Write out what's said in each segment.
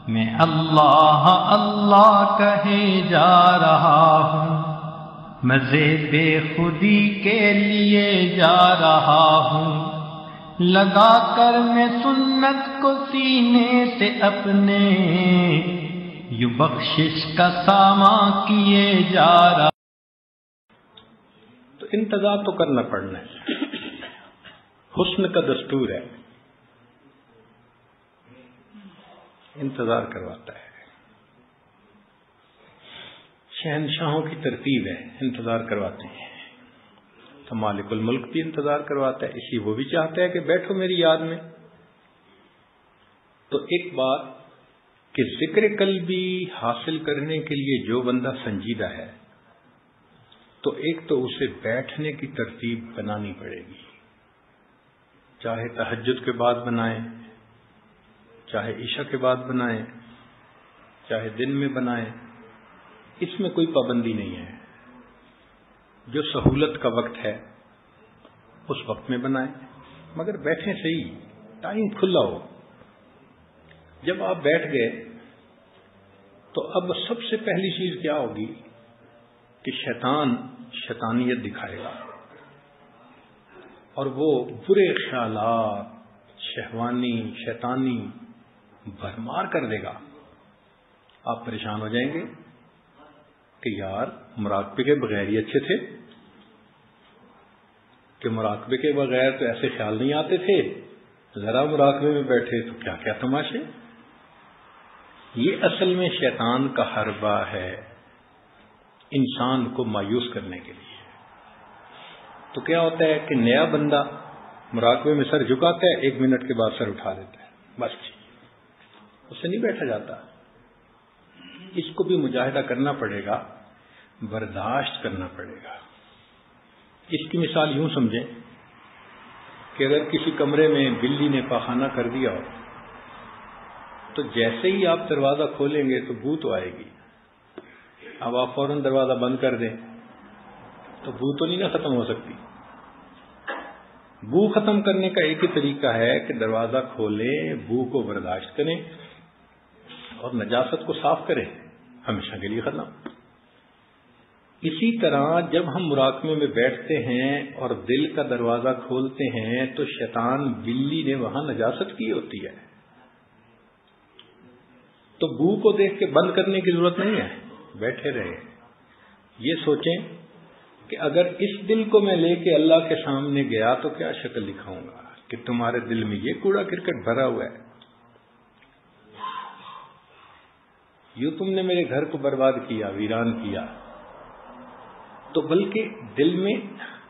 میں اللہ اللہ کہے جا رہا ہوں، مزے بے خودی کے لیے جا رہا ہوں، لگا کر میں سنت کو سینے سے اپنے، یوں بخشش کا سامان کیے جا رہا۔ تو انتظار تو کرنا پڑنا ہے، حسن کا دستور ہے، انتظار کرواتا ہے، شہنشاہوں کی ترتیب ہے، انتظار کرواتے ہیں۔ تو مالک الملک بھی انتظار کرواتا ہے، اسی وہ بھی چاہتا ہے کہ بیٹھو میری یاد میں۔ تو ایک بات کہ ذکر قلبی حاصل کرنے کے لیے جو بندہ سنجیدہ ہے تو ایک تو اسے بیٹھنے کی ترتیب بنانی پڑے گی، چاہے تہجد کے بعد بنائیں، چاہے عشاء کے بعد بنائیں، چاہے دن میں بنائیں، اس میں کوئی پابندی نہیں ہے۔ جو سہولت کا وقت ہے اس وقت میں بنائیں، مگر بیٹھیں صحیح، ٹائم کھلا ہو۔ جب آپ بیٹھ گئے تو اب سب سے پہلی چیز کیا ہوگی کہ شیطان شیطانیت دکھائے گا اور وہ برے خیالات شہوانی شیطانی بھرمار کر دے گا۔ آپ پریشان ہو جائیں گے کہ یار مراقبے کے بغیر ہی اچھے تھے، کہ مراقبے کے بغیر تو ایسے خیال نہیں آتے تھے، ذرا مراقبے میں بیٹھے تو کیا کیا تماشے۔ یہ اصل میں شیطان کا حربہ ہے انسان کو مایوس کرنے کے لیے۔ تو کیا ہوتا ہے کہ نیا بندہ مراقبے میں سر جھکاتا ہے، 1 منٹ کے بعد سر اٹھا دیتا ہے، بس اس سے نہیں بیٹھا جاتا۔ اس کو بھی مجاہدہ کرنا پڑے گا، برداشت کرنا پڑے گا۔ اس کی مثال یوں سمجھیں کہ اگر کسی کمرے میں بلی نے پاخانہ کر دیا ہو تو جیسے ہی آپ دروازہ کھولیں گے تو بو تو آئے گی، اب آپ فوراً دروازہ بند کر دیں تو بو تو نہیں نہ ختم ہو سکتی۔ بو ختم کرنے کا ایک ہی طریقہ ہے کہ دروازہ کھولیں، بو کو برداشت کریں اور نجاست کو صاف کریں، ہمیشہ کے لیے ختم۔ اسی طرح جب ہم مراقبے میں بیٹھتے ہیں اور دل کا دروازہ کھولتے ہیں تو شیطان بلی نے وہاں نجاست کی ہوتی ہے، تو بو کو دیکھ کے بند کرنے کی ضرورت نہیں ہے، بیٹھے رہے۔ یہ سوچیں کہ اگر اس دل کو میں لے کے اللہ کے سامنے گیا تو کیا شکل دکھاؤں گا کہ تمہارے دل میں یہ کوڑا کرکٹ بھرا ہوا ہے، یوں تم نے میرے گھر کو برباد کیا، ویران کیا۔ تو بلکہ دل میں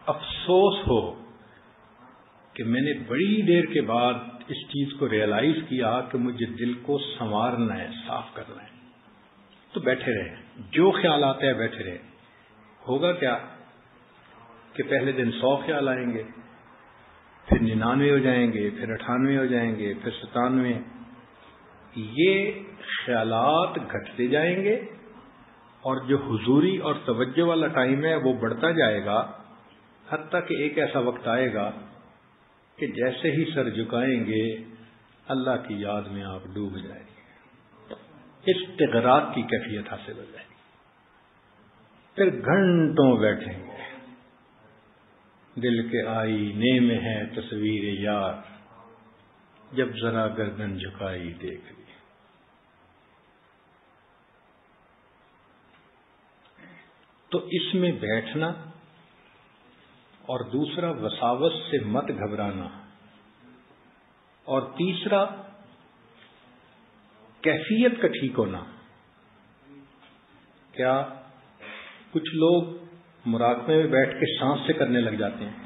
افسوس ہو کہ میں نے بڑی دیر کے بعد اس چیز کو ریئلائز کیا کہ مجھے دل کو سنوارنا ہے، صاف کرنا ہے۔ تو بیٹھے رہے، جو خیال آتا ہے بیٹھے رہے۔ ہوگا کیا کہ پہلے دن 100 خیال آئیں گے، پھر 99 ہو جائیں گے، پھر 98 ہو جائیں گے، پھر 97۔ یہ خیالات گھٹتے جائیں گے اور جو حضوری اور توجہ والا ٹائم ہے وہ بڑھتا جائے گا، حتیٰ کہ ایک ایسا وقت آئے گا کہ جیسے ہی سر جھکائیں گے اللہ کی یاد میں آپ ڈوب جائیں گے، استغراق کی کیفیت حاصل ہو جائے گی۔ پھر گھنٹوں بیٹھیں گے، دل کے آئینے میں ہے تصویر یار، جب ذرا گردن جھکائی دیکھ لی۔ تو اس میں بیٹھنا اور دوسرا وساوس سے مت گھبرانا، اور تیسرا کیفیت کا ٹھیک ہونا۔ کیا کچھ لوگ مراقبے میں بیٹھ کے سانس سے کرنے لگ جاتے ہیں،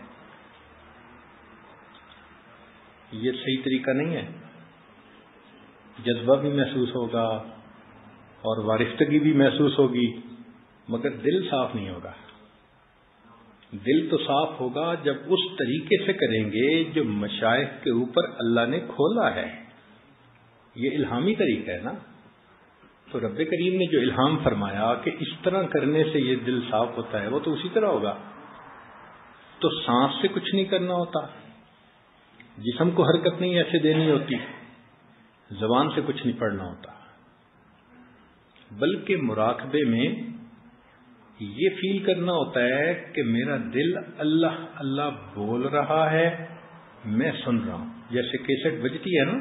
یہ صحیح طریقہ نہیں ہے۔ جذبہ بھی محسوس ہوگا اور وارفتگی بھی محسوس ہوگی، مگر دل صاف نہیں ہوگا۔ دل تو صاف ہوگا جب اس طریقے سے کریں گے جو مشائخ کے اوپر اللہ نے کھولا ہے۔ یہ الہامی طریقہ ہے نا، تو رب کریم نے جو الہام فرمایا کہ اس طرح کرنے سے یہ دل صاف ہوتا ہے، وہ تو اسی طرح ہوگا۔ تو سانس سے کچھ نہیں کرنا ہوتا، جسم کو حرکت نہیں ایسے دینی ہوتی، زبان سے کچھ نہیں پڑھنا ہوتا، بلکہ مراقبے میں یہ فیل کرنا ہوتا ہے کہ میرا دل اللہ اللہ بول رہا ہے، میں سن رہا ہوں. جیسے کیسٹ بجتی ہے نا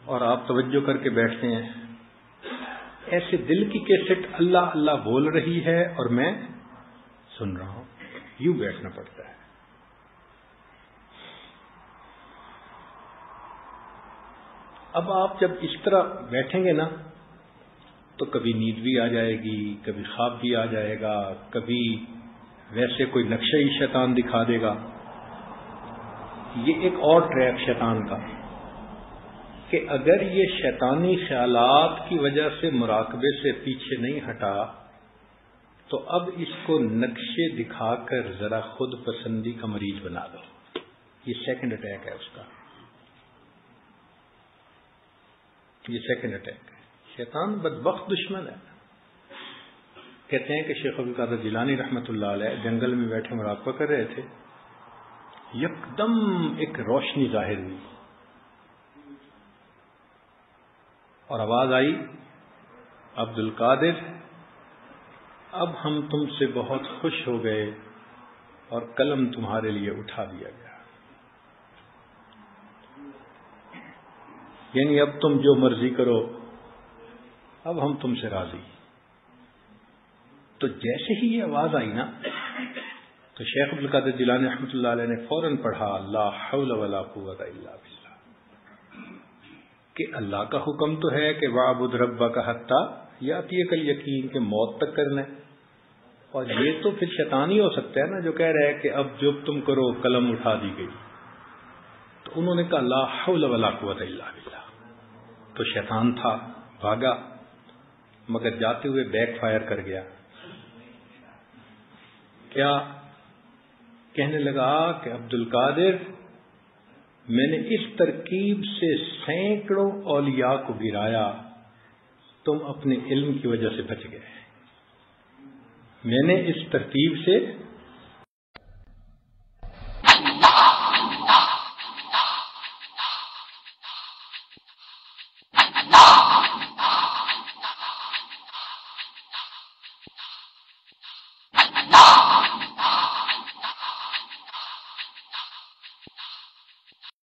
اور آپ توجہ کر کے بیٹھتے ہیں، ایسے دل کی کیسٹ اللہ اللہ بول رہی ہے اور میں سن رہا ہوں. یوں بیٹھنا پڑتا ہے. اب آپ جب اس طرح بیٹھیں گے نا تو کبھی نیند بھی آ جائے گی، کبھی خواب بھی آ جائے گا، کبھی ویسے کوئی نقشہ ہی شیطان دکھا دے گا. یہ ایک اور ٹریپ شیطان کا کہ اگر یہ شیطانی خیالات کی وجہ سے مراقبے سے پیچھے نہیں ہٹا تو اب اس کو نقشے دکھا کر ذرا خود پسندی کا مریض بنا دو. یہ سیکنڈ اٹیک ہے اس کا، یہ سیکنڈ اٹیک ہے. شیطان بدبخت دشمن ہے. کہتے ہیں کہ شیخ عبد القادر جیلانی رحمۃ اللہ علیہ جنگل میں بیٹھے مراقبہ کر رہے تھے، یکدم ایک روشنی ظاہر ہوئی اور آواز آئی، عبد القادر اب ہم تم سے بہت خوش ہو گئے اور قلم تمہارے لیے اٹھا دیا گیا. یعنی اب تم جو مرضی کرو، اب ہم تم سے راضی. تو جیسے ہی یہ آواز آئی نا تو شیخ عبد القادر جیلانی رحمۃ اللہ علیہ نے فوراً پڑھا لا حول ولا قوت الا باللہ، کہ اللہ کا حکم تو ہے کہ وَاعْبُدْ رَبَّكَ حَتَّى يَأْتِيَكَ الْيَقِينُ کہ موت تک کرنا ہے. اور یہ تو پھر شیطان ہی ہو سکتا ہے نا جو کہہ رہا ہے کہ اب جو تم کرو قلم اٹھا دی گئی. تو انہوں نے کہا لا حول ولا قوت الا باللہ. تو شیطان تھا، بھاگا، مگر جاتے ہوئے بیک فائر کر گیا. کیا کہنے لگا کہ عبد القادر میں نے اس ترکیب سے سینکڑوں اولیاء کو گرایا، تم اپنے علم کی وجہ سے بچ گئے. میں نے اس ترتیب سے